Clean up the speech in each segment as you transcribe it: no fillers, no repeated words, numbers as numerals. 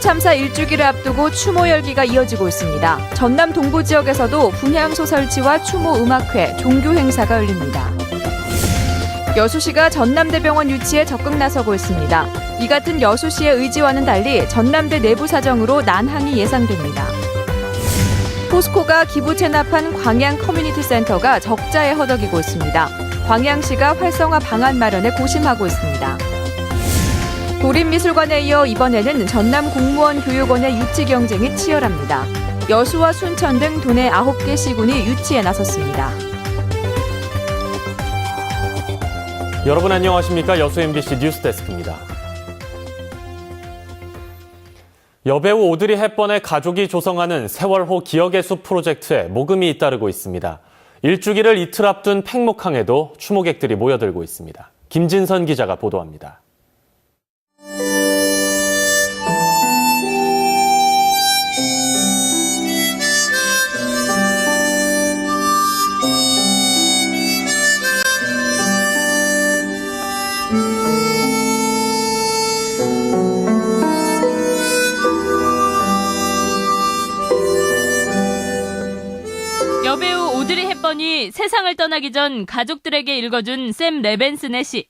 참사 1주기를 앞두고 추모 열기가 이어지고 있습니다. 전남 동부 지역에서도 분향소 설치와 추모 음악회, 종교 행사가 열립니다. 여수시가 전남대병원 유치에 적극 나서고 있습니다. 이 같은 여수시의 의지와는 달리 전남대 내부 사정으로 난항이 예상됩니다. 포스코가 기부 체납한 광양 커뮤니티 센터가 적자에 허덕이고 있습니다. 광양시가 활성화 방안 마련에 고심하고 있습니다. 도립미술관에 이어 이번에는 전남 공무원 교육원의 유치 경쟁이 치열합니다. 여수와 순천 등 도내 9개 시군이 유치에 나섰습니다. 여러분 안녕하십니까? 여수 MBC 뉴스데스크입니다. 여배우 오드리 헵번의 가족이 조성하는 세월호 기억의 숲 프로젝트에 모금이 잇따르고 있습니다. 1주기를 이틀 앞둔 팽목항에도 추모객들이 모여들고 있습니다. 김진선 기자가 보도합니다. 여배우 오드리 헵번이 세상을 떠나기 전 가족들에게 읽어준 샘 레벤슨의 시.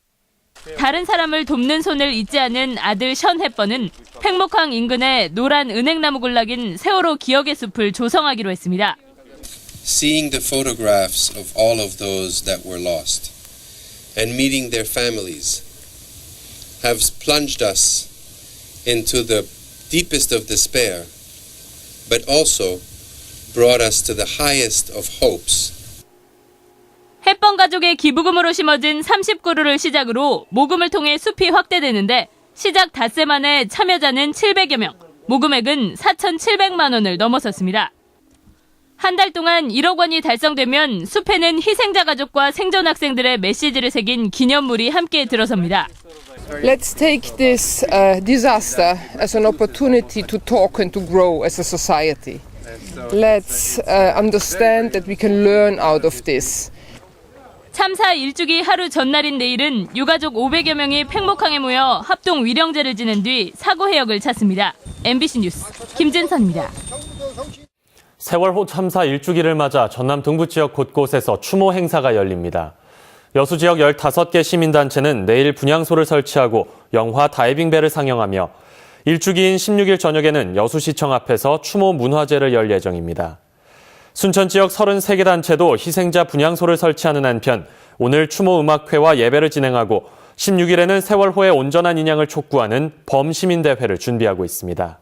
다른 사람을 돕는 손을 잊지 않은 아들 션 헵번은 팽목항 인근에 노란 은행나무 군락인 세월호 기억의 숲을 조성하기로 했습니다. Seeing the photographs of all of those that were lost and meeting their families have plunged us into the deepest of despair, but also brought us to the highest of hopes. 헵번 가족의 기부금으로 심어진 30그루를 시작으로 모금을 통해 숲이 확대되는데 시작 닷새 만에 참여자는 700여 명, 모금액은 4,700만 원을 넘어섰습니다. 한 달 동안 1억 원이 달성되면 숲에는 희생자 가족과 생존 학생들의 메시지를 새긴 기념물이 함께 들어섭니다. Let's take this disaster as an opportunity to talk and to grow as a society. Let's understand that we can learn out of this. 참사 1주기 하루 전날인 내일은 유가족 500여 명이 팽목항에 모여 합동 위령제를 지낸 뒤 사고 해역을 찾습니다. MBC 뉴스 김진선입니다. 세월호 참사 1주기를 맞아 전남 동부 지역 곳곳에서 추모 행사가 열립니다. 여수 지역 15개 시민단체는 내일 분향소를 설치하고 영화 다이빙배를 상영하며 1주기인 16일 저녁에는 여수시청 앞에서 추모 문화제를 열 예정입니다. 순천 지역 33개 단체도 희생자 분향소를 설치하는 한편 오늘 추모 음악회와 예배를 진행하고 16일에는 세월호의 온전한 인양을 촉구하는 범시민대회를 준비하고 있습니다.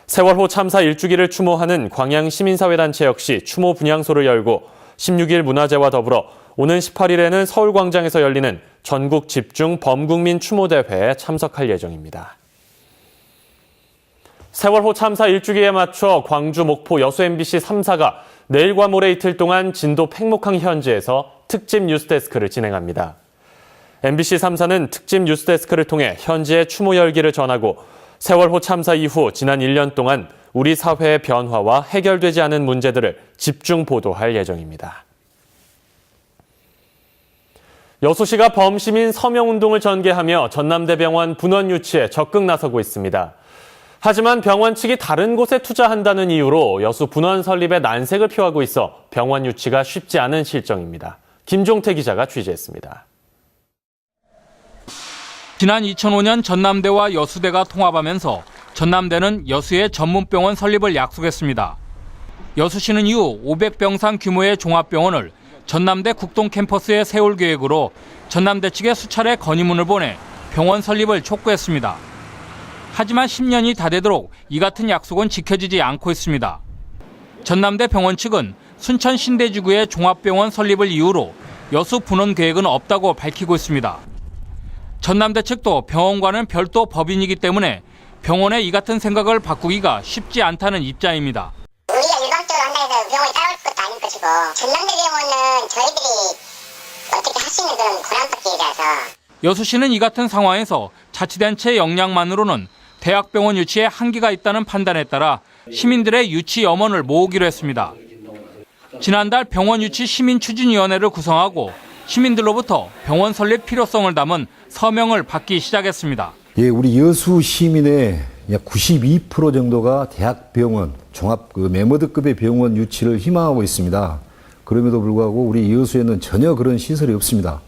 세월호 참사 1주기를 추모하는 광양시민사회단체 역시 추모 분향소를 열고 16일 문화제와 더불어 오는 18일에는 서울광장에서 열리는 전국 집중 범국민 추모대회에 참석할 예정입니다. 세월호 참사 1주기에 맞춰 광주, 목포, 여수 MBC 3사가 내일과 모레 이틀 동안 진도 팽목항 현지에서 특집 뉴스데스크를 진행합니다. MBC 3사는 특집 뉴스데스크를 통해 현지의 추모 열기를 전하고 세월호 참사 이후 지난 1년 동안 우리 사회의 변화와 해결되지 않은 문제들을 집중 보도할 예정입니다. 여수시가 범시민 서명운동을 전개하며 전남대병원 분원 유치에 적극 나서고 있습니다. 하지만 병원 측이 다른 곳에 투자한다는 이유로 여수 분원 설립에 난색을 표하고 있어 병원 유치가 쉽지 않은 실정입니다. 김종태 기자가 취재했습니다. 지난 2005년 전남대와 여수대가 통합하면서 전남대는 여수의 전문병원 설립을 약속했습니다. 여수시는 이후 500병상 규모의 종합병원을 전남대 국동 캠퍼스에 세울 계획으로 전남대 측에 수차례 건의문을 보내 병원 설립을 촉구했습니다. 하지만 10년이 다 되도록 이 같은 약속은 지켜지지 않고 있습니다. 전남대 병원 측은 순천 신대지구의 종합병원 설립을 이유로 여수 분원 계획은 없다고 밝히고 있습니다. 전남대 측도 병원과는 별도 법인이기 때문에 병원의 이 같은 생각을 바꾸기가 쉽지 않다는 입장입니다. 우리가 일방적으로 한다 해서 병원이 따라올 것도 아닌 것이고 전남대 병원은 저희들이 어떻게 할 수 있는 그런 권한밖에라서 여수시는 이 같은 상황에서 자치단체 역량만으로는 대학병원 유치에 한계가 있다는 판단에 따라 시민들의 유치 염원을 모으기로 했습니다. 지난달 병원 유치 시민추진위원회를 구성하고 시민들로부터 병원 설립 필요성을 담은 서명을 받기 시작했습니다. 예, 우리 여수 시민의 약 92% 정도가 대학병원, 종합 메모드급의 병원 유치를 희망하고 있습니다. 그럼에도 불구하고 우리 여수에는 전혀 그런 시설이 없습니다.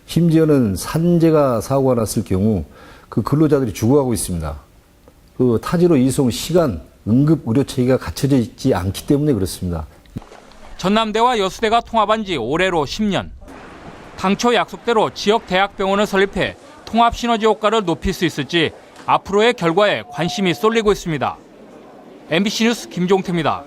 심지어는 산재가 사고가 났을 경우 그 근로자들이 죽어가고 있습니다. 그 타지로 이송 시간, 응급 의료 체계가 갖춰져 있지 않기 때문에 그렇습니다. 전남대와 여수대가 통합한 지 올해로 10년. 당초 약속대로 지역 대학병원을 설립해 통합 시너지 효과를 높일 수 있을지 앞으로의 결과에 관심이 쏠리고 있습니다. MBC 뉴스 김종태입니다.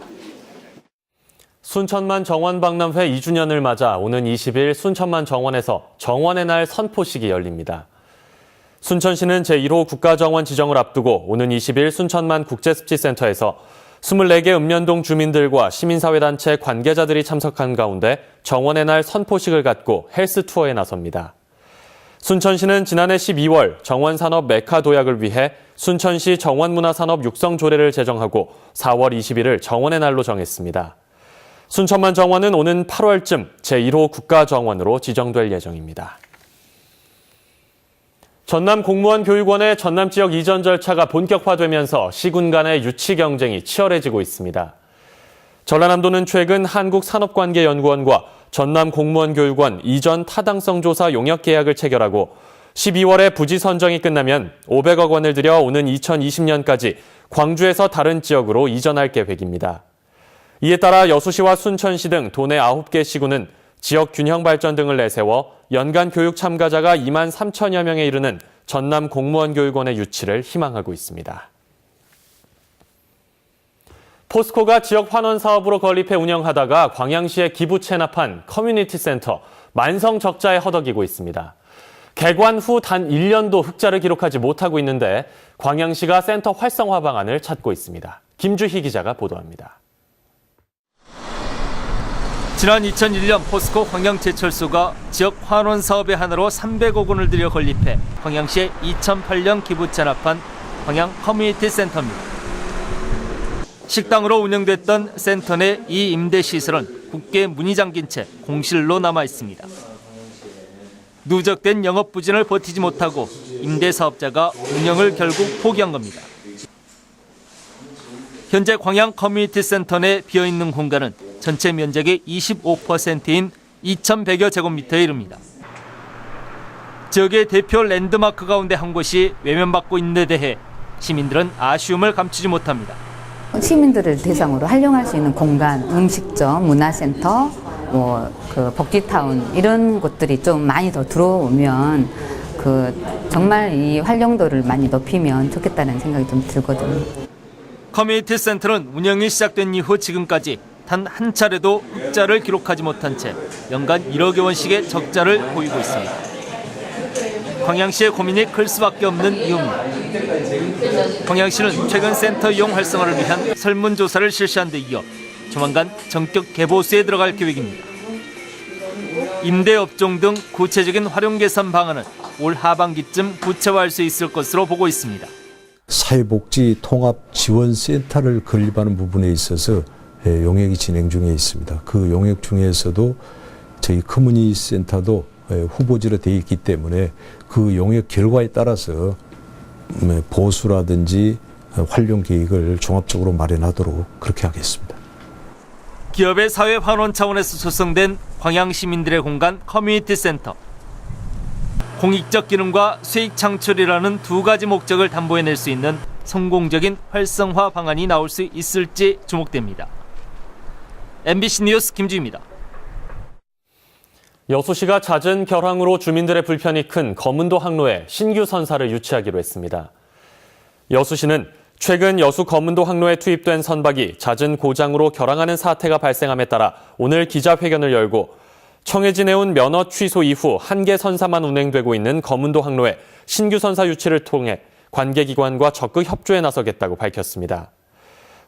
순천만 정원박람회 2주년을 맞아 오는 20일 순천만 정원에서 정원의 날 선포식이 열립니다. 순천시는 제1호 국가정원 지정을 앞두고 오는 20일 순천만 국제습지센터에서 24개 읍면동 주민들과 시민사회단체 관계자들이 참석한 가운데 정원의 날 선포식을 갖고 헬스 투어에 나섭니다. 순천시는 지난해 12월 정원산업 메카 도약을 위해 순천시 정원문화산업 육성 조례를 제정하고 4월 20일을 정원의 날로 정했습니다. 순천만 정원은 오는 8월쯤 제1호 국가정원으로 지정될 예정입니다. 전남 공무원 교육원의 전남 지역 이전 절차가 본격화되면서 시군 간의 유치 경쟁이 치열해지고 있습니다. 전라남도는 최근 한국산업관계연구원과 전남 공무원 교육원 이전 타당성 조사 용역 계약을 체결하고 12월에 부지 선정이 끝나면 500억 원을 들여 오는 2020년까지 광주에서 다른 지역으로 이전할 계획입니다. 이에 따라 여수시와 순천시 등 도내 9개 시군은 지역 균형 발전 등을 내세워 연간 교육 참가자가 2만 3천여 명에 이르는 전남 공무원 교육원의 유치를 희망하고 있습니다. 포스코가 지역 환원 사업으로 건립해 운영하다가 광양시에 기부 체납한 커뮤니티 센터 만성 적자에 허덕이고 있습니다. 개관 후 단 1년도 흑자를 기록하지 못하고 있는데 광양시가 센터 활성화 방안을 찾고 있습니다. 김주희 기자가 보도합니다. 지난 2001년 포스코 광양제철소가 지역 환원 사업의 하나로 300억 원을 들여 건립해 광양시에 2008년 기부 체납한 광양 커뮤니티 센터입니다. 식당으로 운영됐던 센터 내 이 임대 시설은 굳게 문이 잠긴 채 공실로 남아 있습니다. 누적된 영업 부진을 버티지 못하고 임대 사업자가 운영을 결국 포기한 겁니다. 현재 광양 커뮤니티 센터 내 비어있는 공간은 전체 면적의 25%인 2,100여 제곱미터에 이릅니다. 지역의 대표 랜드마크 가운데 한 곳이 외면받고 있는 데 대해 시민들은 아쉬움을 감추지 못합니다. 시민들을 대상으로 활용할 수 있는 공간, 음식점, 문화센터, 복지타운 이런 곳들이 좀 많이 더 들어오면 정말 이 활용도를 많이 높이면 좋겠다는 생각이 좀 들거든요. 커뮤니티 센터는 운영이 시작된 이후 지금까지 단 한 차례도 흑자를 기록하지 못한 채 연간 1억여 원씩의 적자를 보이고 있습니다. 광양시의 고민이 클 수밖에 없는 이유입니다. 광양시는 최근 센터 이용 활성화를 위한 설문조사를 실시한 데 이어 조만간 전격 개보수에 들어갈 계획입니다. 임대업종 등 구체적인 활용 개선 방안은 올 하반기쯤 구체화할 수 있을 것으로 보고 있습니다. 사회복지통합지원센터를 건립하는 부분에 있어서 용역이 진행 중에 있습니다. 그 용역 중에서도 저희 커뮤니티 센터도 후보지로 되어 있기 때문에 그 용역 결과에 따라서 보수라든지 활용 계획을 종합적으로 마련하도록 그렇게 하겠습니다. 기업의 사회 환원 차원에서 조성된 광양 시민들의 공간 커뮤니티 센터. 공익적 기능과 수익 창출이라는 두 가지 목적을 담보해낼 수 있는 성공적인 활성화 방안이 나올 수 있을지 주목됩니다. MBC 뉴스 김주희입니다. 여수시가 잦은 결항으로 주민들의 불편이 큰 거문도 항로에 신규 선사를 유치하기로 했습니다. 여수시는 최근 여수 거문도 항로에 투입된 선박이 잦은 고장으로 결항하는 사태가 발생함에 따라 오늘 기자회견을 열고 청해진 해운 면허 취소 이후 한 개 선사만 운행되고 있는 거문도 항로에 신규 선사 유치를 통해 관계기관과 적극 협조에 나서겠다고 밝혔습니다.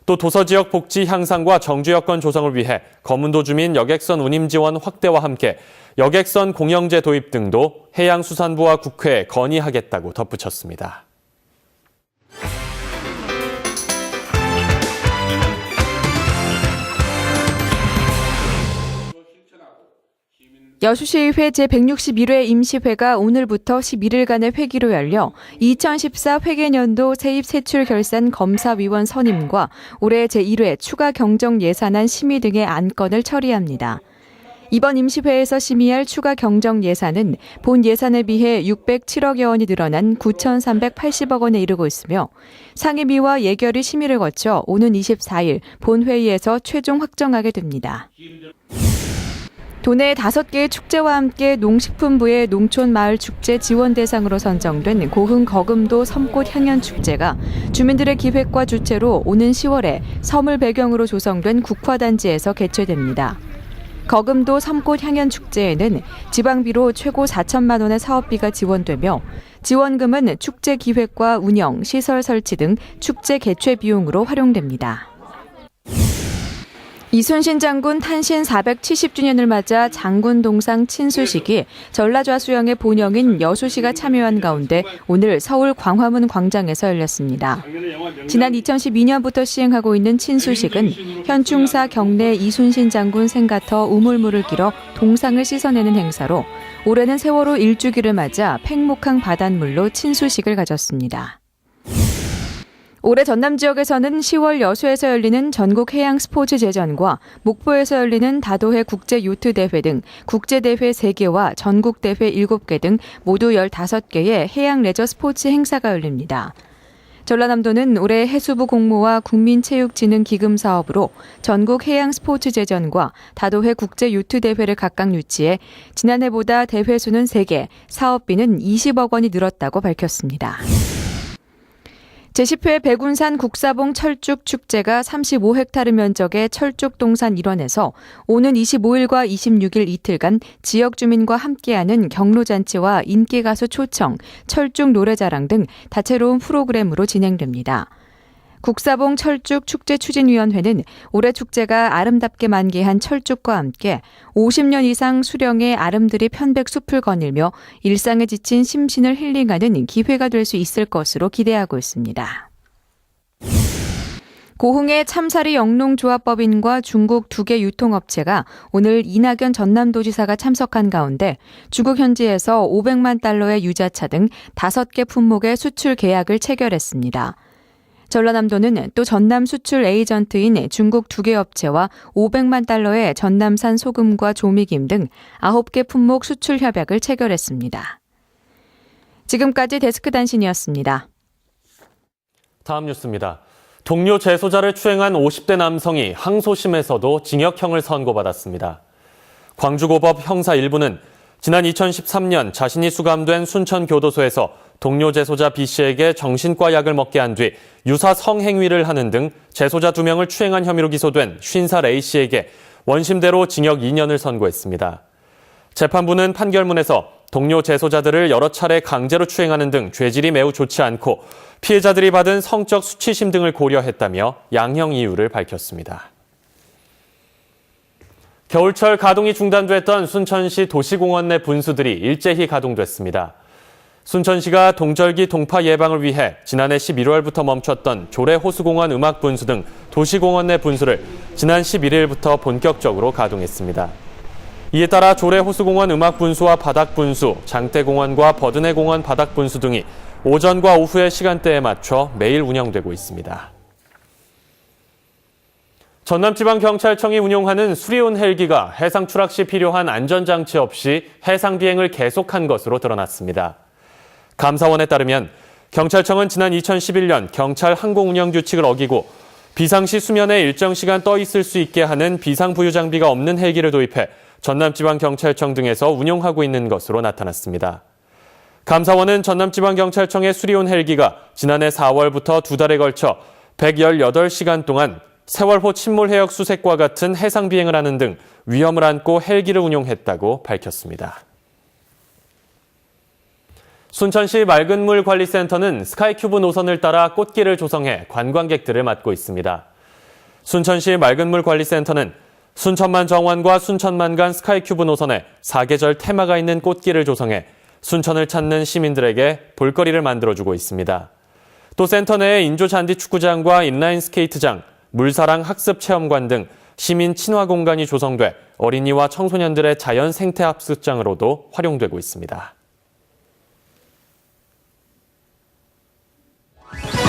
또 도서지역 복지 향상과 정주 여건 조성을 위해 거문도 주민 여객선 운임 지원 확대와 함께 여객선 공영제 도입 등도 해양수산부와 국회에 건의하겠다고 덧붙였습니다. 여수시의회 제161회 임시회가 오늘부터 11일간의 회기로 열려 2014 회계년도 세입세출 결산 검사위원 선임과 올해 제1회 추가 경정 예산안 심의 등의 안건을 처리합니다. 이번 임시회에서 심의할 추가 경정 예산은 본 예산에 비해 607억여 원이 늘어난 9,380억 원에 이르고 있으며 상임위와 예결위 심의를 거쳐 오는 24일 본회의에서 최종 확정하게 됩니다. 도내 5개의 축제와 함께 농식품부의 농촌마을축제 지원 대상으로 선정된 고흥 거금도 섬꽃 향연축제가 주민들의 기획과 주최로 오는 10월에 섬을 배경으로 조성된 국화단지에서 개최됩니다. 거금도 섬꽃 향연축제에는 지방비로 최고 4천만 원의 사업비가 지원되며 지원금은 축제 기획과 운영, 시설 설치 등 축제 개최 비용으로 활용됩니다. 이순신 장군 탄신 470주년을 맞아 장군 동상 친수식이 전라좌수영의 본영인 여수시가 참여한 가운데 오늘 서울 광화문 광장에서 열렸습니다. 지난 2012년부터 시행하고 있는 친수식은 현충사 경내 이순신 장군 생가터 우물물을 길어 동상을 씻어내는 행사로 올해는 세월호 1주기를 맞아 팽목항 바닷물로 친수식을 가졌습니다. 올해 전남 지역에서는 10월 여수에서 열리는 전국 해양 스포츠 제전과 목포에서 열리는 다도해 국제 요트 대회 등 국제대회 3개와 전국대회 7개 등 모두 15개의 해양 레저 스포츠 행사가 열립니다. 전라남도는 올해 해수부 공모와 국민체육진흥기금 사업으로 전국 해양 스포츠 제전과 다도해 국제 요트 대회를 각각 유치해 지난해보다 대회 수는 3개, 사업비는 20억 원이 늘었다고 밝혔습니다. 제10회 백운산 국사봉 철쭉 축제가 35헥타르 면적의 철쭉동산 일원에서 오는 25일과 26일 이틀간 지역 주민과 함께하는 경로잔치와 인기가수 초청, 철쭉 노래자랑 등 다채로운 프로그램으로 진행됩니다. 국사봉 철쭉 축제 추진위원회는 올해 축제가 아름답게 만개한 철쭉과 함께 50년 이상 수령의 아름드리 편백숲을 거닐며 일상에 지친 심신을 힐링하는 기회가 될 수 있을 것으로 기대하고 있습니다. 고흥의 참사리 영농조합법인과 중국 2개 유통업체가 오늘 이낙연 전남도지사가 참석한 가운데 중국 현지에서 500만 달러의 유자차 등 5개 품목의 수출 계약을 체결했습니다. 전라남도는 또 전남 수출 에이전트인 중국 2개 업체와 500만 달러의 전남산 소금과 조미김 등 9개 품목 수출 협약을 체결했습니다. 지금까지 데스크 단신이었습니다. 다음 뉴스입니다. 동료 재소자를 추행한 50대 남성이 항소심에서도 징역형을 선고받았습니다. 광주고법 형사 1부는 지난 2013년 자신이 수감된 순천교도소에서 동료 재소자 B씨에게 정신과 약을 먹게 한 뒤 유사 성행위를 하는 등 재소자 2명을 추행한 혐의로 기소된 50살 A씨에게 원심대로 징역 2년을 선고했습니다. 재판부는 판결문에서 동료 재소자들을 여러 차례 강제로 추행하는 등 죄질이 매우 좋지 않고 피해자들이 받은 성적 수치심 등을 고려했다며 양형 이유를 밝혔습니다. 겨울철 가동이 중단됐던 순천시 도시공원 내 분수들이 일제히 가동됐습니다. 순천시가 동절기 동파 예방을 위해 지난해 11월부터 멈췄던 조례호수공원 음악분수 등 도시공원 내 분수를 지난 11일부터 본격적으로 가동했습니다. 이에 따라 조례호수공원 음악분수와 바닥분수, 장대공원과 버드네공원 바닥분수 등이 오전과 오후의 시간대에 맞춰 매일 운영되고 있습니다. 전남지방경찰청이 운용하는 수리온 헬기가 해상 추락 시 필요한 안전장치 없이 해상 비행을 계속한 것으로 드러났습니다. 감사원에 따르면 경찰청은 지난 2011년 경찰 항공운영 규칙을 어기고 비상시 수면에 일정 시간 떠 있을 수 있게 하는 비상부유 장비가 없는 헬기를 도입해 전남지방경찰청 등에서 운용하고 있는 것으로 나타났습니다. 감사원은 전남지방경찰청의 수리온 헬기가 지난해 4월부터 2달에 걸쳐 118시간 동안 세월호 침몰 해역 수색과 같은 해상 비행을 하는 등 위험을 안고 헬기를 운용했다고 밝혔습니다. 순천시 맑은물 관리센터는 스카이큐브 노선을 따라 꽃길을 조성해 관광객들을 맞고 있습니다. 순천시 맑은물 관리센터는 순천만 정원과 순천만 간 스카이큐브 노선에 사계절 테마가 있는 꽃길을 조성해 순천을 찾는 시민들에게 볼거리를 만들어주고 있습니다. 또 센터 내에 인조 잔디 축구장과 인라인 스케이트장, 물사랑 학습체험관 등 시민 친화 공간이 조성돼 어린이와 청소년들의 자연 생태 합숙장으로도 활용되고 있습니다.